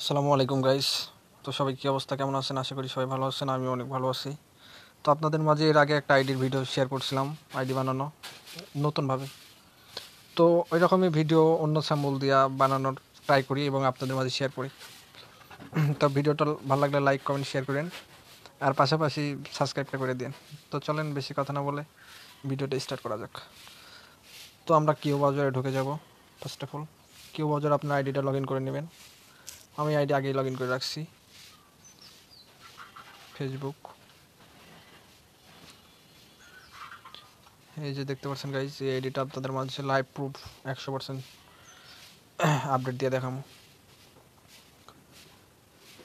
আসসালামু আলাইকুম গাইস। তো সবাই কী অবস্থা, কেমন আছেন? আশা করি সবাই ভালো আছেন, আমি অনেক ভালো আছি। তো আপনাদের মাঝে এর আগে একটা আইডির ভিডিও শেয়ার করছিলাম, আইডি বানানো নতুনভাবে। তো ওই রকমই ভিডিও অন্য স্যাম্পল দিয়া বানানোর ট্রাই করি এবং আপনাদের মাঝে শেয়ার করি। তো ভিডিওটা ভালো লাগলে লাইক কমেন্ট শেয়ার করেন, আর পাশাপাশি সাবস্ক্রাইবটা করে দিন। তো চলেন বেশি কথা না বলে ভিডিওটা স্টার্ট করা যাক। তো আমরা কিউ ব্রাউজারে ঢুকে যাব। First of all Q browser আপনার আইডিটা লগ ইন করে নেবেন। আমি আইডি আগেই লগ ইন করে রাখছি। ফেসবুক, এই যে দেখতে পাচ্ছেন গাইজ, এই আইডিটা আপনাদের মাঝে লাইভ প্রুফ 100% আপডেট দিয়ে দেখাম।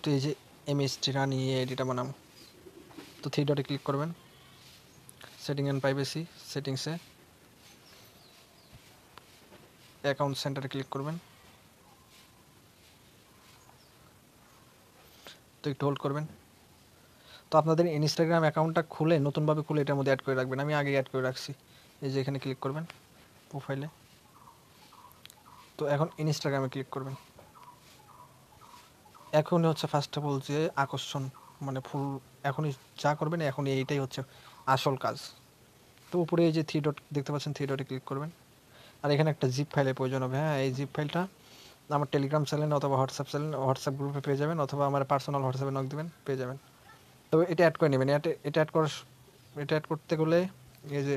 তো এই যে এমএস রানি এই আইডিটা বানাম। তো 3 ডটে ক্লিক করবেন, সেটিং অ্যান্ড প্রাইভেসি, সেটিংসে অ্যাকাউন্ট সেন্টারে ক্লিক করবেন। তো একটু হোল্ড করবেন। তো আপনাদের ইনস্টাগ্রাম অ্যাকাউন্টটা খুলে নতুনভাবে খুলে এটার মধ্যে অ্যাড করে রাখবেন। আমি আগে অ্যাড করে রাখছি। এই যে এখানে ক্লিক করবেন প্রোফাইলে। তো এখন ইনস্টাগ্রামে ক্লিক করবেন। এখনই হচ্ছে ফার্স্ট অফ অল যে আকর্ষণ, মানে ফুল এখনই যা করবেন এখনই এইটাই হচ্ছে আসল কাজ। তো উপরে এই যে 3 ডট দেখতে পাচ্ছেন, 3 ডটে ক্লিক করবেন। আর এখানে একটা জিপ ফাইলের প্রয়োজন হবে। হ্যাঁ, এই জিপ ফাইলটা আমার টেলিগ্রাম চ্যানেলে অথবা হোয়াটসঅ্যাপ গ্রুপে পেয়ে যাবেন, অথবা আমার পার্সোনাল হোয়াটসঅ্যাপে নক দেবেন, পেয়ে যাবেন। তো এটা অ্যাড করে নেবেন। এটা অ্যাড করতে গেলে এই যে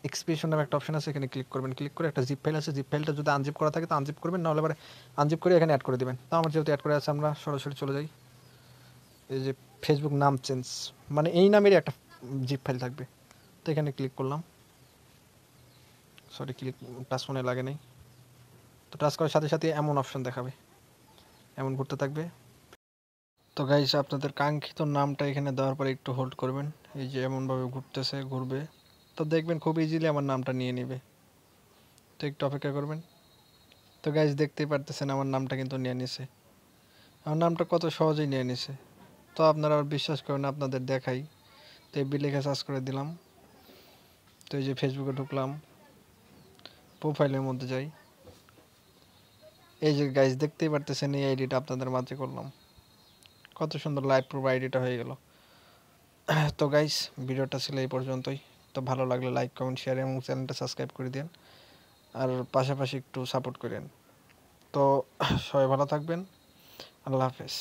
এক্সপ্রেশন নামে একটা অপশন আছে, এখানে ক্লিক করবেন। ক্লিক করে একটা জিপ ফাইল আছে, জিপ ফাইলটা যদি আনজিপ করা থাকে তো আনজিপ করবেন, নাহলে এবার আনজিপ করে এখানে অ্যাড করে দেবেন। তো আমার যেহেতু অ্যাড করে আছে, আমরা সরাসরি চলে যাই। এই যে ফেসবুক নাম চেঞ্জ, মানে এই নামেরই একটা জিপ ফাইল থাকবে। তো এখানে ক্লিক করলাম। সরি, ক্লিক টাচ মনে লাগে নাই। তো টাচ করার সাথে সাথে এমন অপশন দেখাবে, এমন ঘুরতে থাকবে। তো গাইস, আপনাদের কাঙ্ক্ষিত নামটা এখানে দেওয়ার পরে একটু হোল্ড করবেন। এই যে এমনভাবে ঘুরবে। তো দেখবেন খুব ইজিলি আমার নামটা নিয়ে নেবে। তো একটু অপেক্ষা করবেন। তো গাইস, দেখতেই পারতেছেন আমার নামটা কিন্তু নিয়ে নিছে। আমার নামটা কত সহজেই নিয়ে নিছে। তো আপনারা আর বিশ্বাস করেন, আপনাদের দেখাই। তো এফবি লিখে সার্চ করে দিলাম। তো এই যে ফেসবুকে ঢুকলাম, প্রোফাইলের মধ্যে যাই। এই যে গাইস, দেখতেই পারতেছেন এই আইডিটা আপনাদের মাঝে করলাম। কত সুন্দর লাইভ প্রুফ আইডিটা হয়ে গেল। তো গাইস, ভিডিওটা ছিল এই পর্যন্তই। তো ভালো লাগলে লাইক কমেন্ট শেয়ার এবং চ্যানেলটা সাবস্ক্রাইব করে দিন, আর পাশাপাশি একটু সাপোর্ট করেন। তো সবাই ভালো থাকবেন। আল্লাহ হাফেজ।